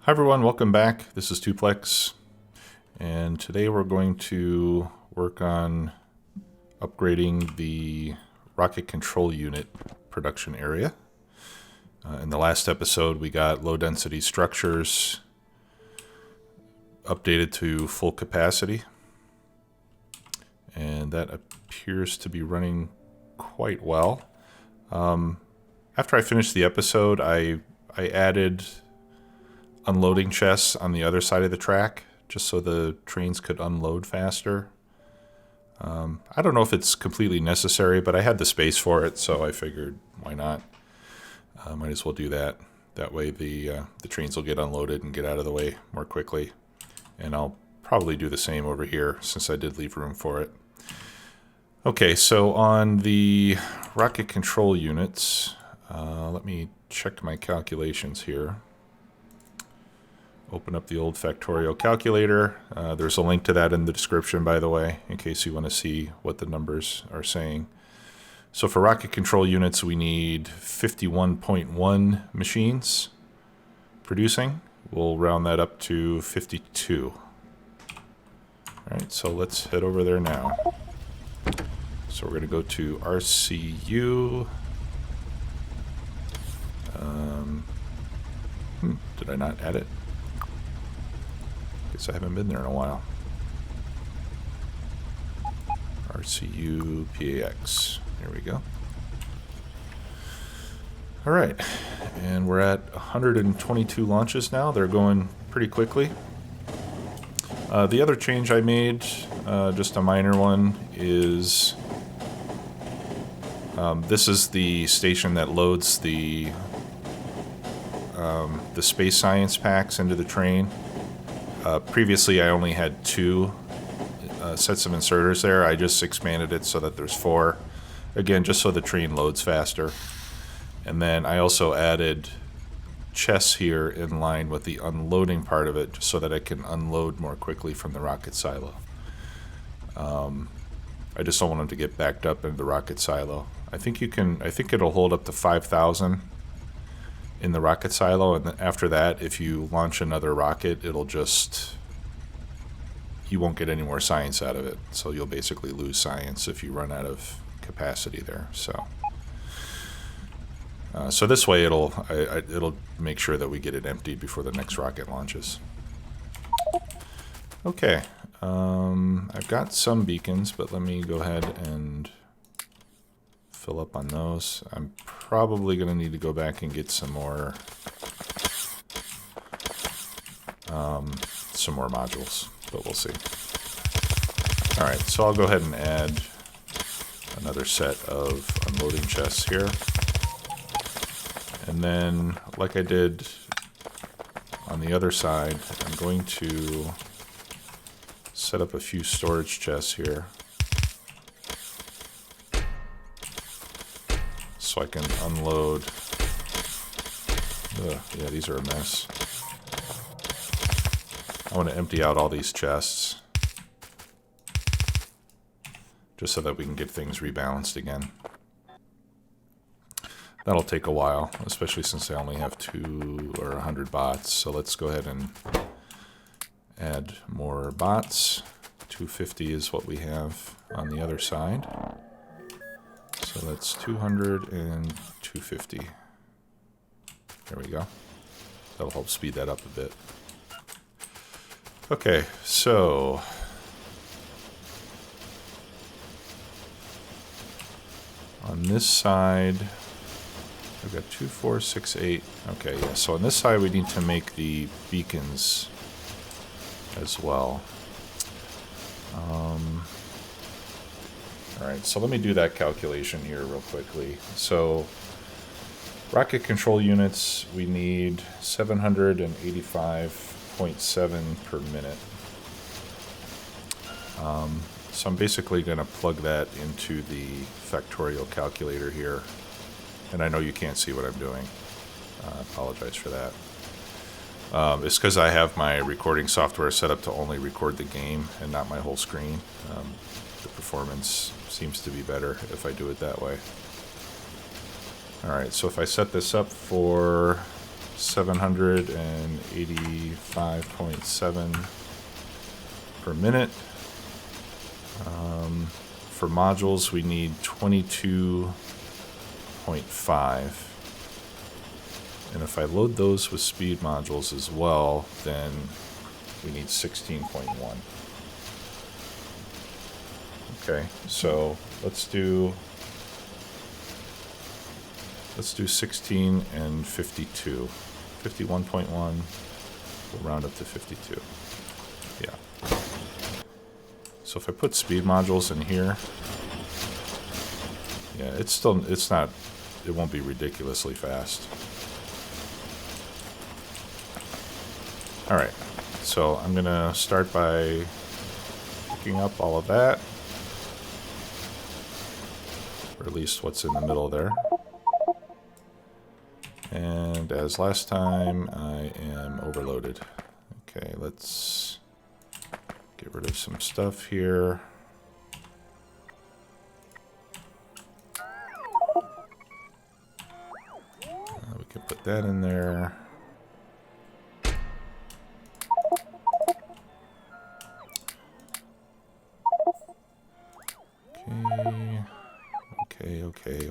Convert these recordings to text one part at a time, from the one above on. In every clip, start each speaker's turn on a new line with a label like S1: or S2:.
S1: Hi everyone, welcome back. This is Tuplex, and today we're going to work on upgrading the rocket control unit production area. In the last episode we got low density structures updated to full capacity, and that appears to be running quite well. After I finished the episode, I added unloading chests on the other side of the track, just so the trains could unload faster. I don't know if it's completely necessary, but I had the space for it, so I figured, why not? Might as well do that. That way the trains will get unloaded and get out of the way more quickly. And I'll probably do the same over here, since I did leave room for it. Okay, so on the rocket control units, let me check my calculations here. Open up the old Factorio calculator. There's a link to that in the description, by the way, in case you want to see what the numbers are saying. So for rocket control units, we need 51.1 machines producing. We'll round that up to 52. Alright, so let's head over there now. So we're going to go to RCU. Did I not add it? Guess I haven't been there in a while. RCU PAX. There we go. Alright, and we're at 122 launches now. They're going pretty quickly. The other change I made, just a minor one, is this is the station that loads the space science packs into the train. Previously I only had 2 sets of inserters there. I just expanded it so that there's 4. Again, just so the train loads faster. And then I also added chests here in line with the unloading part of it, just so that I can unload more quickly from the rocket silo. I just don't want them to get backed up into the rocket silo. I think it'll hold up to 5,000 in the rocket silo, and then after that, if you launch another rocket, you won't get any more science out of it. So you'll basically lose science if you run out of capacity there. So this way it'll make sure that we get it emptied before the next rocket launches. Okay, I've got some beacons, but let me go ahead and fill up on those. I'm probably going to need to go back and get some more modules, but we'll see. Alright, so I'll go ahead and add another set of unloading chests here. And then, like I did on the other side, I'm going to set up a few storage chests here, so I can unload. Yeah, these are a mess. I want to empty out all these chests, just so that we can get things rebalanced again. That'll take a while, especially since I only have 2 or 100 bots. So let's go ahead and add more bots. 250 is what we have on the other side. So that's 200 and 250. There we go. That'll help speed that up a bit. Okay, so on this side, I've got 2, 4, 6, 8. Okay, yeah. So on this side, we need to make the beacons as well. Alright, so let me do that calculation here real quickly. So, rocket control units, we need 785.7 per minute. So I'm basically going to plug that into the Factorio calculator here. And I know you can't see what I'm doing. I apologize for that. It's because I have my recording software set up to only record the game and not my whole screen. The performance seems to be better if I do it that way. Alright, so if I set this up for 785.7 per minute. For modules, we need 22.5. And if I load those with speed modules as well, then we need 16.1. Okay, so let's do 16 and 52. 51.1, we'll round up to 52. Yeah. So if I put speed modules in here, yeah, it won't be ridiculously fast. All right, so I'm gonna start by picking up all of that, or at least what's in the middle there. And as last time, I am overloaded. Okay, let's get rid of some stuff here. We can put that in there.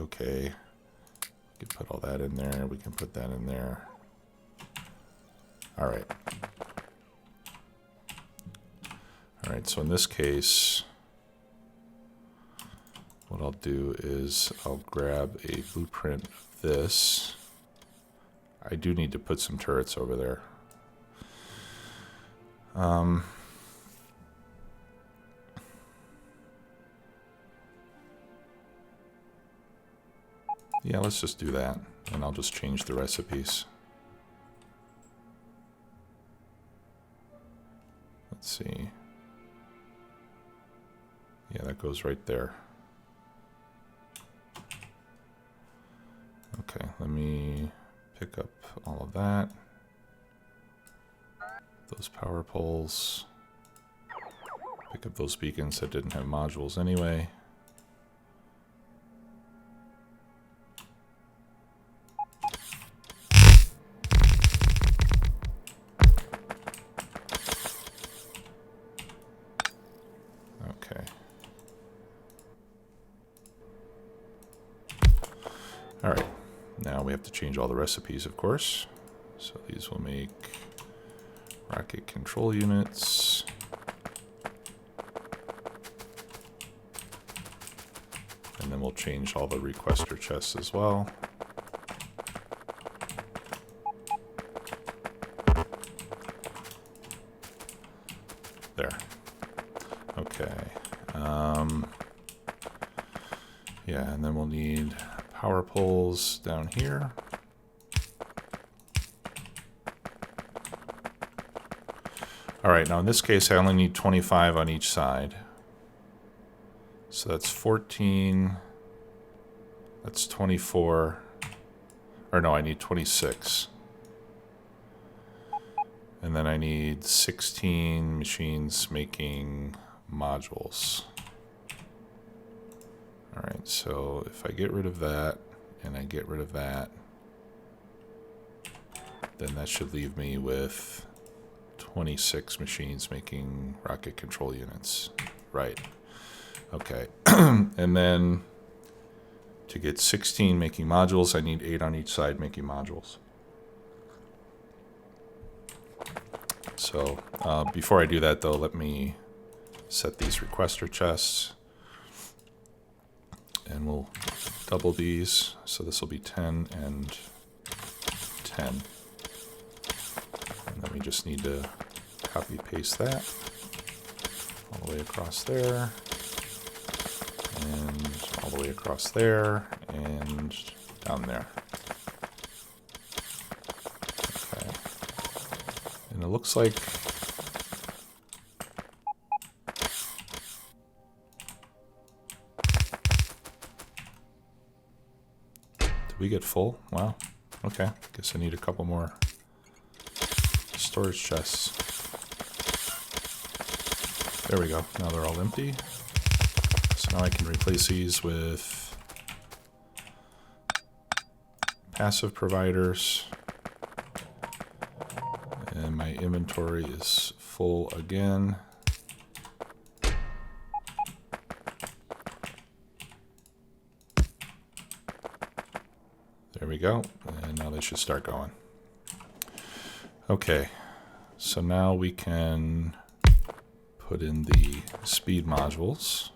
S1: Okay. We can put all that in there. We can put that in there. All right. All right, so in this case, what I'll do is I'll grab a blueprint of this. I do need to put some turrets over there. Yeah, let's just do that, and I'll just change the recipes. Let's see. Yeah, that goes right there. Okay, let me pick up all of that. Those power poles. Pick up those beacons that didn't have modules anyway. Alright, now we have to change all the recipes, of course. So these will make rocket control units. And then we'll change all the requestor chests as well. There. Okay. Yeah, and then we'll need power poles down here. All right, now in this case, I only need 25 on each side. So that's 14, that's 24, or no, I need 26. And then I need 16 machines making modules. All right, so if I get rid of that and I get rid of that, then that should leave me with 26 machines making rocket control units. Right. Okay. And then to get 16 making modules, I need 8 on each side making modules. So before I do that, though, let me set these requestor chests. And we'll double these, so this will be 10 and 10. And then we just need to copy paste that all the way across there, and all the way across there, and down there. Okay. And it looks like we get full? Wow. Okay. Guess I need a couple more storage chests. There we go. Now they're all empty. So now I can replace these with passive providers. my inventory is full again. There we go. And now they should start going. Okay, so now we can put in the speed modules.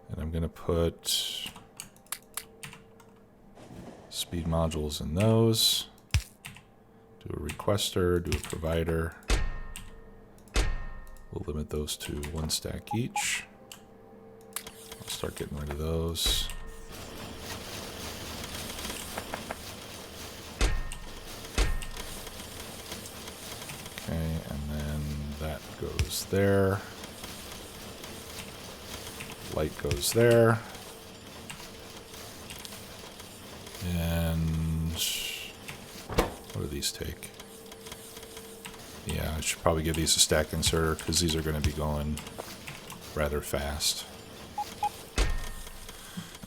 S1: And I'm going to put speed modules in those. Do a requestor, do a provider. We'll limit those to 1 stack each. I'll start getting rid of those. Okay, and then that goes there. Light goes there. And what do these take? Yeah, I should probably give these a stack inserter because these are going to be going rather fast.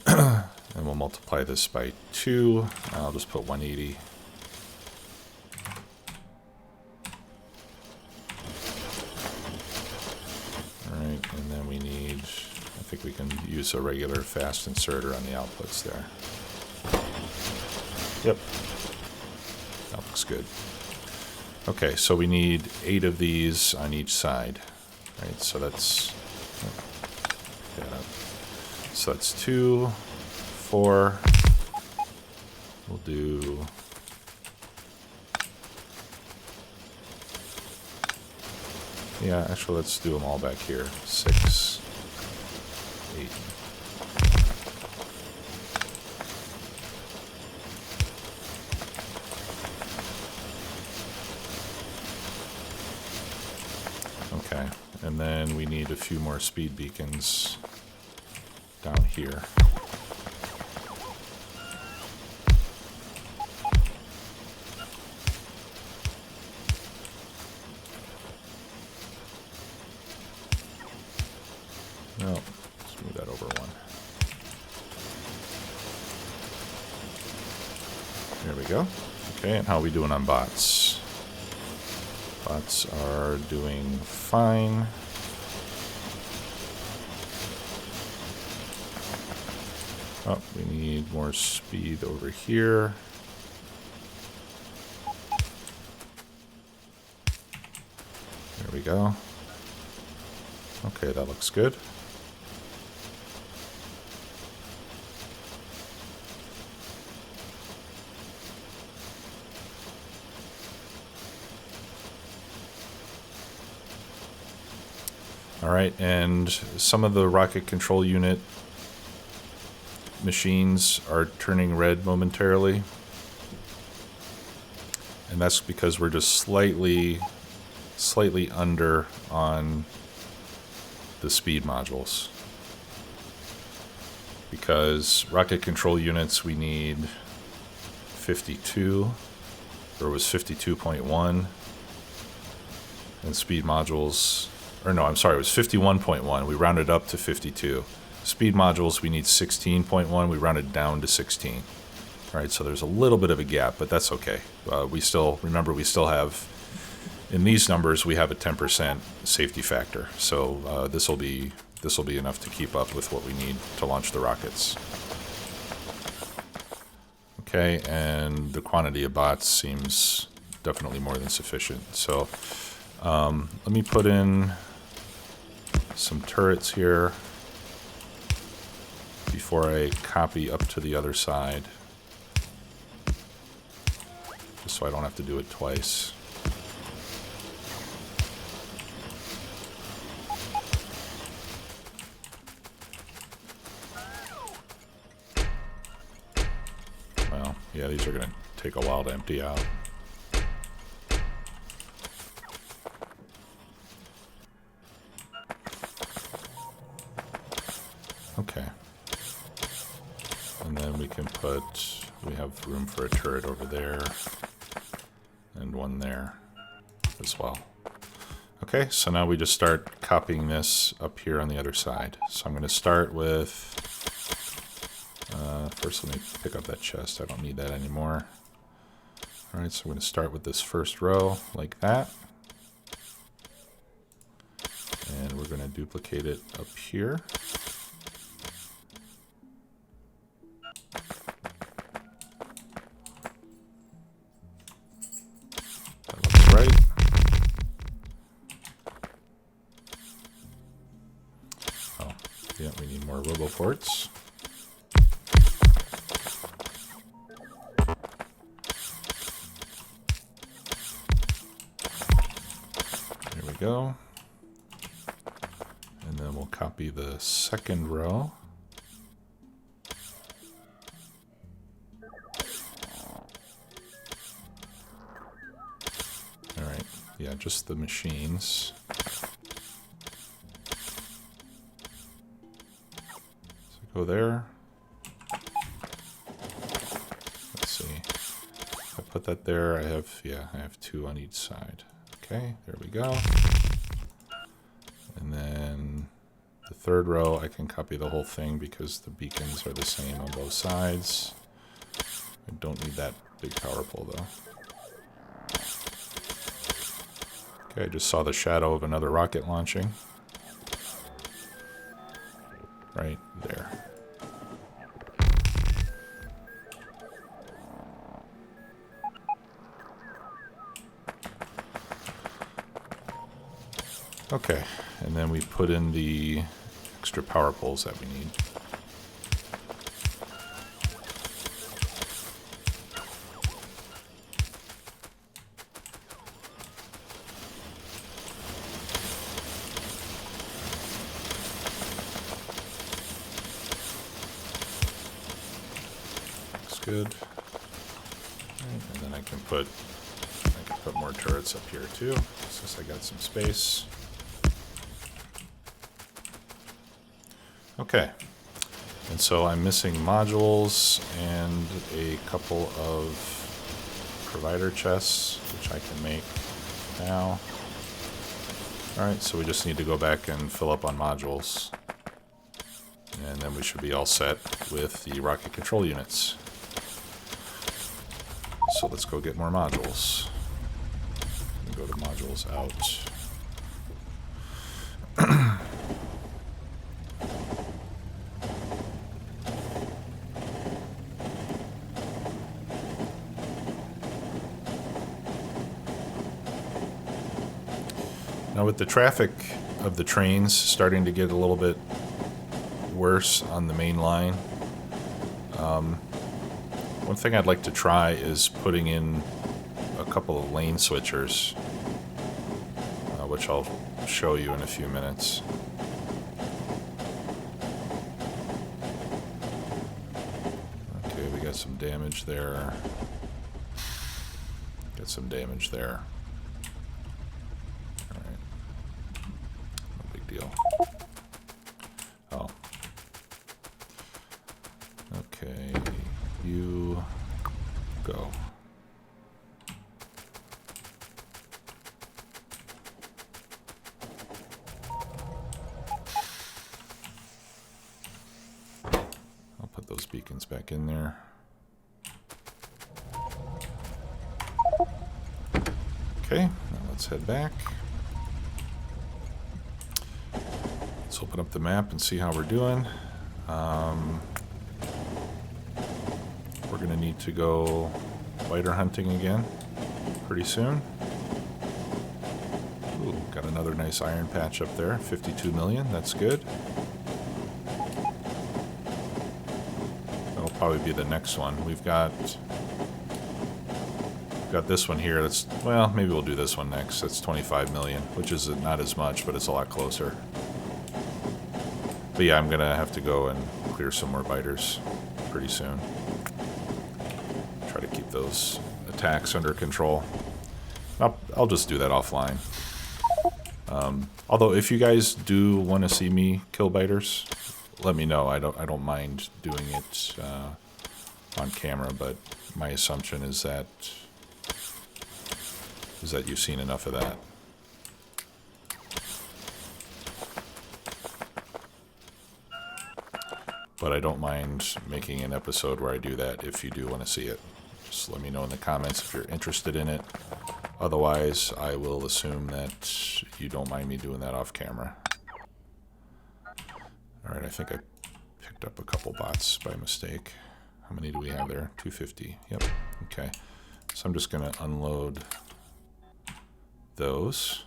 S1: And we'll multiply this by 2. I'll just put 180. Alright, and then we need, I think we can use a regular fast inserter on the outputs there. Yep. That looks good. Okay, so we need 8 of these on each side. Right, so that's, so that's 2, 4. We'll do yeah, actually let's do them all back here. 6, 8. Okay, and then we need a few more speed beacons down here. No, let's move that over 1. There we go. Okay, and how are we doing on bots? Bots are doing fine. Oh, we need more speed over here. There we go. Okay, that looks good. All right, and some of the rocket control unit machines are turning red momentarily. And that's because we're just slightly under on the speed modules. Because rocket control units, we need 52, or it was 52.1, and speed modules, or no, I'm sorry, it was 51.1. We rounded up to 52. Speed modules, we need 16.1. We rounded down to 16. All right, so there's a little bit of a gap, but that's okay. We still have, in these numbers, we have a 10% safety factor. So this will be enough to keep up with what we need to launch the rockets. Okay, and the quantity of bots seems definitely more than sufficient. So let me put in some turrets here before I copy up to the other side, just so I don't have to do it twice. Well, yeah, these are going to take a while to empty out. Okay. And then we can we have room for a turret over there and one there as well. Okay, so now we just start copying this up here on the other side. So I'm going to start with, first let me pick up that chest. I don't need that anymore. All right, so I'm going to start with this first row like that. And we're going to duplicate it up here. That looks right. Oh, yeah, we need more roboports. There we go. And then we'll copy the second row. All right, yeah, just the machines. So go there. Let's see. If I put that there, I have 2 on each side. Okay, there we go. And then the third row, I can copy the whole thing because the beacons are the same on both sides. I don't need that big power pole though. Okay, I just saw the shadow of another rocket launching. Right there. Okay, and then we put in the extra power poles that we need. Looks good. Right, and then I can put more turrets up here too, since I got some space. Okay, and so I'm missing modules and a couple of provider chests, which I can make now. Alright, so we just need to go back and fill up on modules. And then we should be all set with the rocket control units. So let's go get more modules. Go to modules out. Now with the traffic of the trains starting to get a little bit worse on the main line, one thing I'd like to try is putting in a couple of lane switchers, which I'll show you in a few minutes. Okay, we got some damage there. Got some damage there. Deal. Oh. Okay, you go. I'll put those beacons back in there. Okay, now let's head back. Let's open up the map and see how we're doing. We're going to need to go spider hunting again pretty soon. Ooh, got another nice iron patch up there, 52 million, that's good. That'll probably be the next one. We've got this one here. That's, well, maybe we'll do this one next. That's 25 million, which is not as much, but it's a lot closer. But yeah, I'm gonna have to go and clear some more biters pretty soon. Try to keep those attacks under control. I'll just do that offline. Although if you guys do want to see me kill biters, let me know. I don't mind doing it on camera, but my assumption is that you've seen enough of that. But I don't mind making an episode where I do that if you do want to see it. Just let me know in the comments if you're interested in it. Otherwise, I will assume that you don't mind me doing that off camera. Alright, I think I picked up a couple bots by mistake. How many do we have there? 250. Yep. Okay. So I'm just going to unload those.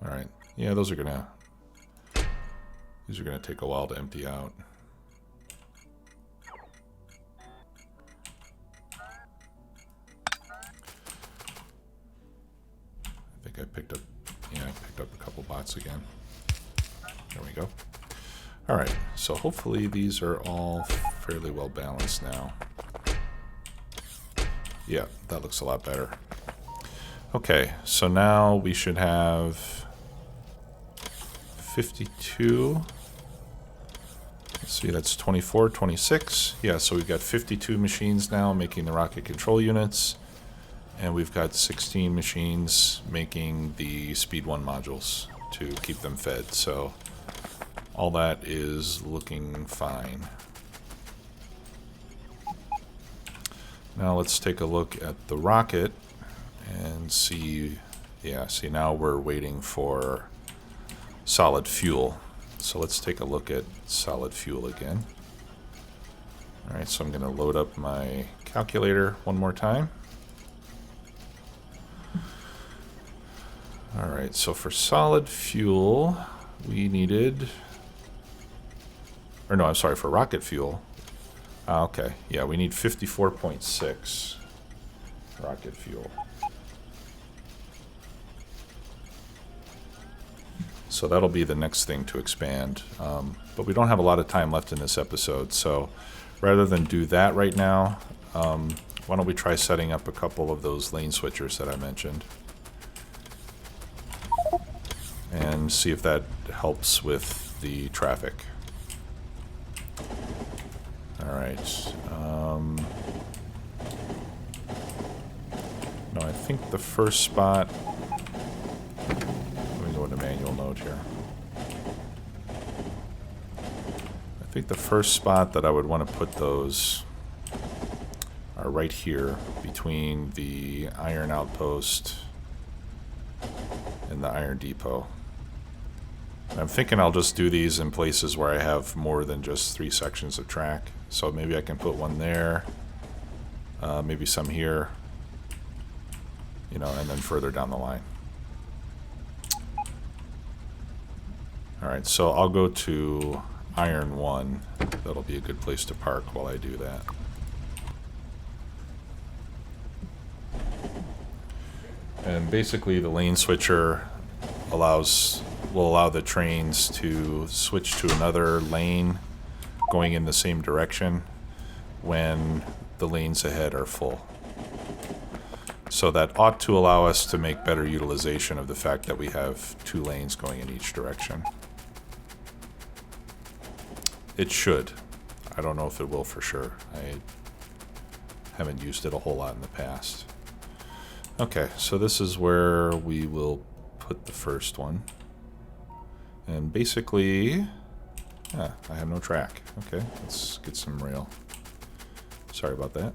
S1: Alright. Yeah, these are gonna take a while to empty out. I think I picked up a couple bots again. There we go. Alright, so hopefully these are all fairly well balanced now. Yeah, that looks a lot better. Okay, so now we should have 52. Let's see, that's 24, 26. Yeah, so we've got 52 machines now making the rocket control units. And we've got 16 machines making the Speed 1 modules to keep them fed. So all that is looking fine. Now let's take a look at the rocket and see. Yeah, see, now we're waiting for solid fuel. So let's take a look at solid fuel again. Alright, so I'm going to load up my calculator one more time. Alright, so for solid fuel, we needed... Or no, I'm sorry, for rocket fuel. Okay, yeah, we need 54.6 rocket fuel. So that'll be the next thing to expand. But we don't have a lot of time left in this episode, so rather than do that right now, why don't we try setting up a couple of those lane switchers that I mentioned. And see if that helps with the traffic. Alright. No, I think the first spot... Let me go into manual mode here. I think the first spot that I would want to put those are right here between the iron outpost and the iron depot. And I'm thinking I'll just do these in places where I have more than just 3 sections of track. So maybe I can put one there, maybe some here, you know, and then further down the line. Alright, so I'll go to iron 1. That'll be a good place to park while I do that. And basically the lane switcher will allow the trains to switch to another lane going in the same direction when the lanes ahead are full. So that ought to allow us to make better utilization of the fact that we have 2 lanes going in each direction. It should. I don't know if it will for sure. I haven't used it a whole lot in the past. Okay, so this is where we will put the first one. And basically, I have no track. Okay, let's get some rail. Sorry about that.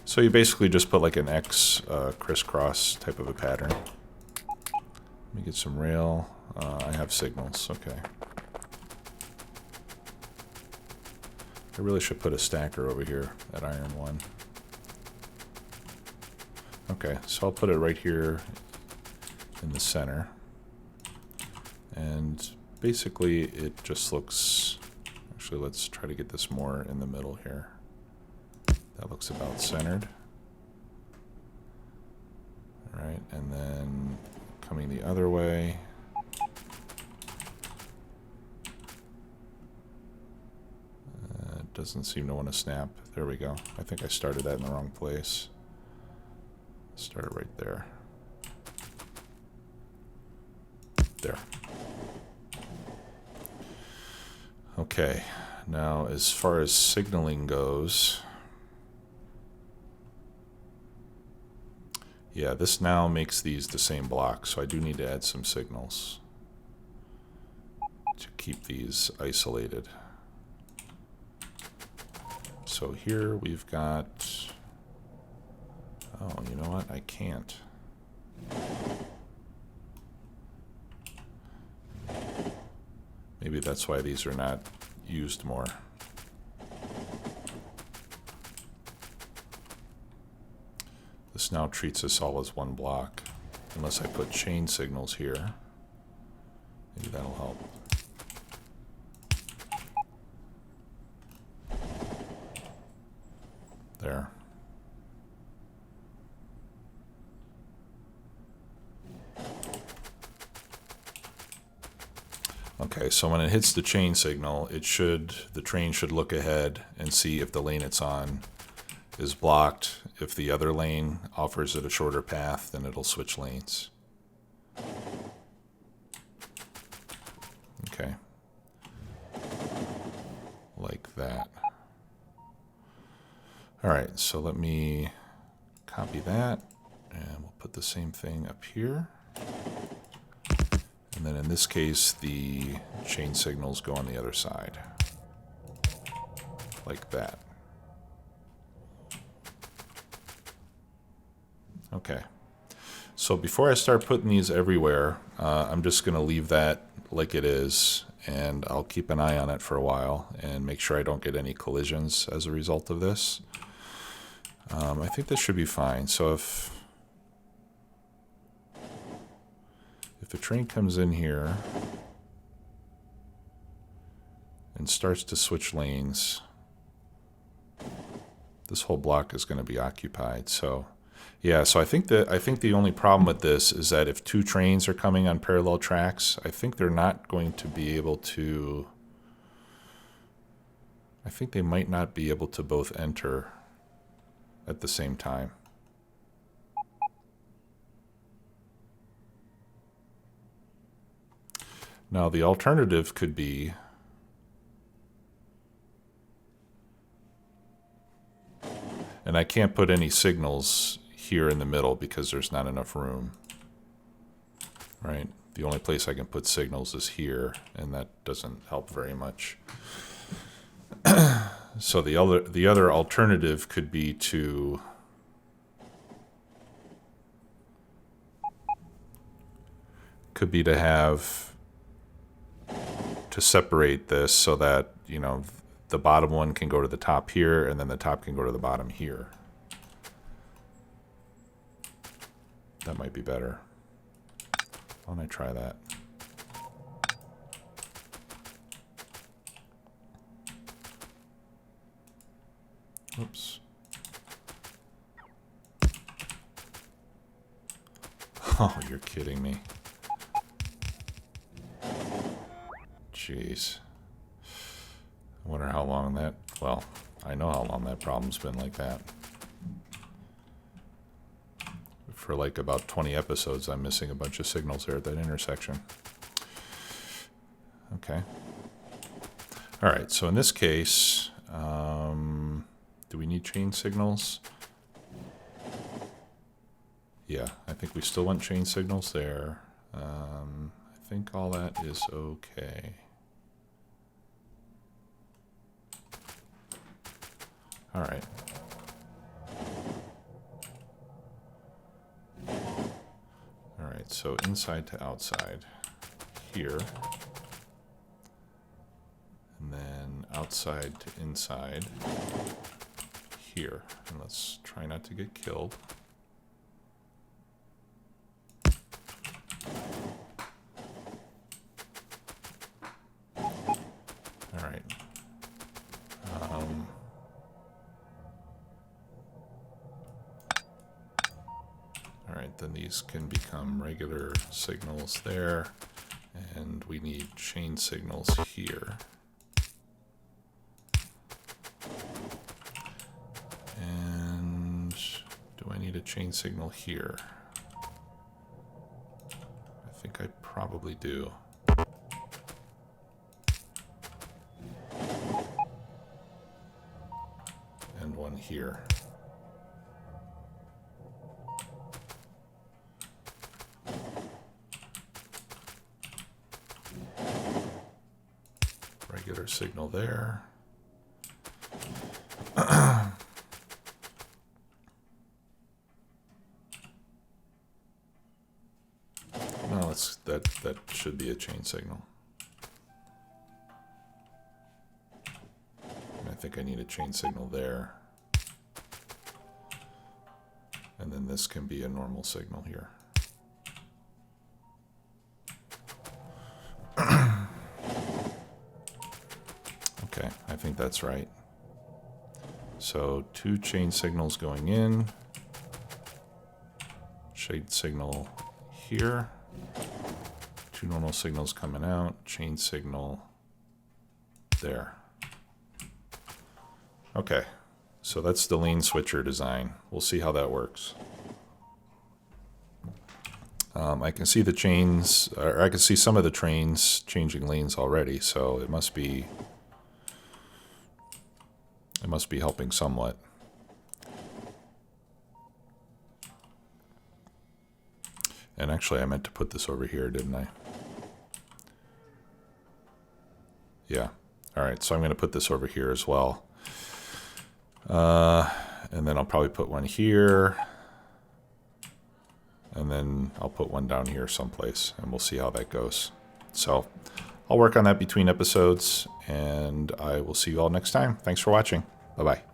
S1: So you basically just put like an X crisscross type of a pattern. Let me get some rail. I have signals, okay. I really should put a stacker over here at iron 1. Okay, so I'll put it right here in the center. And basically it just looks... Actually, let's try to get this more in the middle here. That looks about centered. Alright, and then coming the other way. It doesn't seem to want to snap. There we go. I think I started that in the wrong place. Start it right there. There. Okay, now as far as signaling goes, yeah, this now makes these the same block, so I do need to add some signals. keep these isolated. So here we've got, oh, you know what? I can't. Maybe that's why these are not used more. This now treats us all as one block, unless I put chain signals here. Maybe that'll help. There. Okay, so when it hits the chain signal, the train should look ahead and see if the lane it's on is blocked. If the other lane offers it a shorter path, then it'll switch lanes. Okay. Like that. All right, so let me copy that, and we'll put the same thing up here. And then in this case, the chain signals go on the other side. Like that. Okay. So before I start putting these everywhere, I'm just going to leave that like it is, and I'll keep an eye on it for a while and make sure I don't get any collisions as a result of this. I think this should be fine. So if a train comes in here and starts to switch lanes, this whole block is going to be occupied. So yeah, so I think the only problem with this is that if two trains are coming on parallel tracks, I think they're not going to be able to, I think they might not be able to both enter at the same time. Now the alternative could be and I can't put any signals here in the middle because there's not enough room, right? The only place I can put signals is here, and that doesn't help very much. So the other alternative could be to separate this so that, you know, the bottom one can go to the top here, and then the top can go to the bottom here. That might be better. Why don't I try that? Oops. Oh, you're kidding me. Jeez. I wonder how long that, well, I know how long that problem's been like that. For like about 20 episodes, I'm missing a bunch of signals there at that intersection. Okay. All right, so in this case, do we need chain signals? Yeah, I think we still want chain signals there. I think all that is okay. All right. All right, so inside to outside here. And then outside to inside here. And let's try not to get killed. All right. All right, then these can become regular signals there, and we need chain signals here. And do I need a chain signal here? I think I probably do. And one here. regular signal there. No, that should be a chain signal. I think I need a chain signal there. And then this can be a normal signal here. Okay, I think that's right. So 2 chain signals going in. Shade signal here. 2 normal signals coming out. Chain signal there. Okay, so that's the lean switcher design. We'll see how that works. I can see the chains, or I can see some of the trains changing lanes already, so it must be helping somewhat. And actually I meant to put this over here, didn't I? Yeah. All right, so I'm going to put this over here as well. And then I'll probably put one here. And then I'll put one down here someplace, and we'll see how that goes. So I'll work on that between episodes, and I will see you all next time. Thanks for watching. Bye-bye.